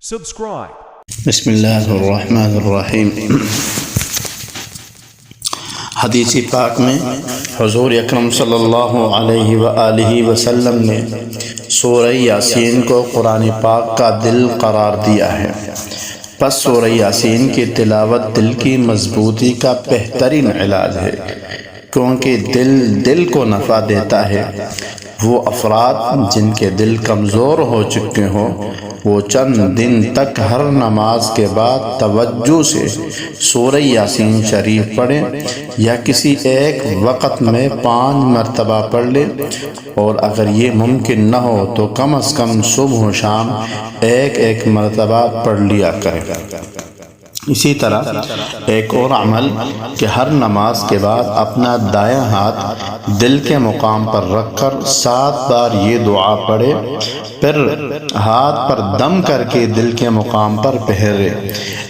Subscribe. بسم اللہ الرحمن الرحیم۔ حدیث پاک میں حضور اکرم صلی اللہ علیہ وآلہ وسلم نے سورہ یاسین کو قرآن پاک کا دل قرار دیا ہے۔ پس سورہ یاسین کی تلاوت دل کی مضبوطی کا بہترین علاج ہے، کیونکہ دل کو نفع دیتا ہے۔ وہ افراد جن کے دل کمزور ہو چکے ہوں وہ چند دن تک ہر نماز کے بعد توجہ سے سورہ یاسین شریف پڑھیں یا کسی ایک وقت میں 5 مرتبہ پڑھ لیں، اور اگر یہ ممکن نہ ہو تو کم از کم صبح و شام ایک مرتبہ پڑھ لیا کریں۔ اسی طرح ایک اور عمل کہ ہر نماز کے بعد اپنا دایاں ہاتھ دل کے مقام پر رکھ کر 7 بار یہ دعا پڑھے، پھر ہاتھ پر دم کر کے دل کے مقام پر پہرے۔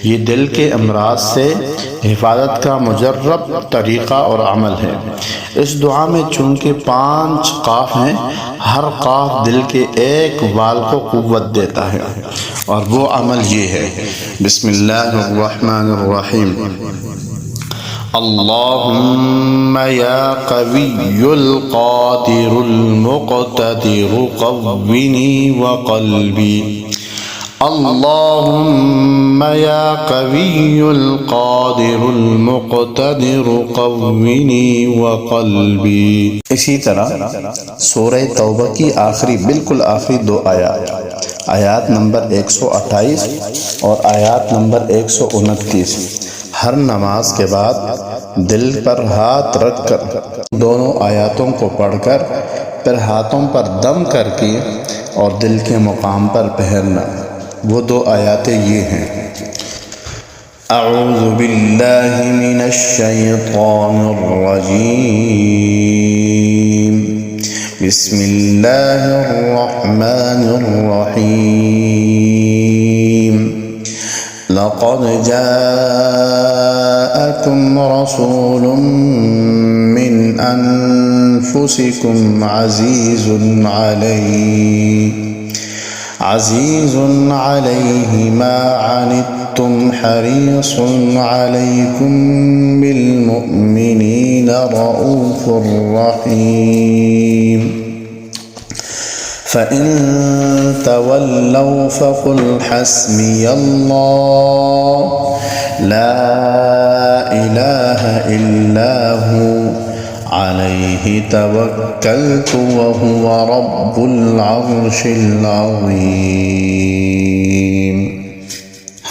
یہ دل کے امراض سے حفاظت کا مجرب طریقہ اور عمل ہے۔ اس دعا میں چونکہ 5 قاف ہیں، ہر قاف دل کے ایک وال کو قوت دیتا ہے، اور وہ عمل یہ ہے: بسم اللہ الرحمن الرحیم، اللہم یا قوی القادر المقتدر قوینی وقلبی، اللہم یا قوی القادر المقتدر قوینی وقلبی۔ اسی طرح سورہ توبہ کی بالکل آخری 2 آیات نمبر 128 اور آیات نمبر 129 ہر نماز کے بعد دل پر ہاتھ رکھ کر دونوں آیاتوں کو پڑھ کر پھر ہاتھوں پر دم کر کے اور دل کے مقام پر پہرنا۔ وہ 2 آیاتیں یہ ہیں: اعوذ باللہ من الشیطان الرجیم، بسم اللہ الرحمن الرحیم، لقد جاءکم رسول من انفسکم عزیز علیہ ما عنتم حریص علیکم بالمؤمنین رؤوف رحیم، فَإِن تَوَلَّوْا فَقُلْ حَسْبِيَ اللَّهُ لَا إِلَٰهَ إِلَّا هُوَ عَلَيْهِ تَوَكَّلْتُ وَهُوَ رَبُّ الْعَرْشِ الْعَظِيمِ۔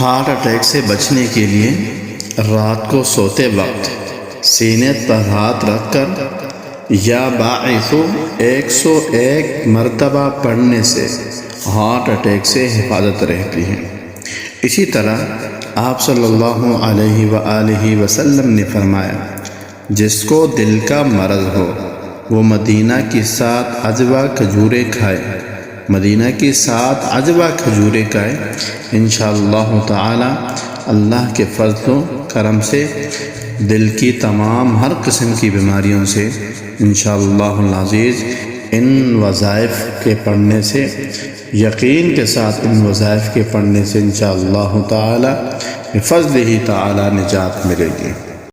ہارٹ اٹیک سے بچنے کے لیے رات کو سوتے وقت سینے پر ہاتھ رکھ کر یا باعث 101 مرتبہ پڑھنے سے ہارٹ اٹیک سے حفاظت رہتی ہے۔ اسی طرح آپ صلی اللہ علیہ وآلہ وسلم نے فرمایا: جس کو دل کا مرض ہو وہ مدینہ کی 7 عجوہ کھجوریں کھائے، مدینہ کی 7 عجوہ کھجوریں کھائے، انشاءاللہ تعالی اللہ کے فضل و کرم سے دل کی تمام ہر قسم کی بیماریوں سے انشاءاللہ العزیز ان وظائف کے پڑھنے سے، یقین کے ساتھ ان وظائف کے پڑھنے سے انشاءاللہ تعالی بفضلہ تعالی نجات ملے گی۔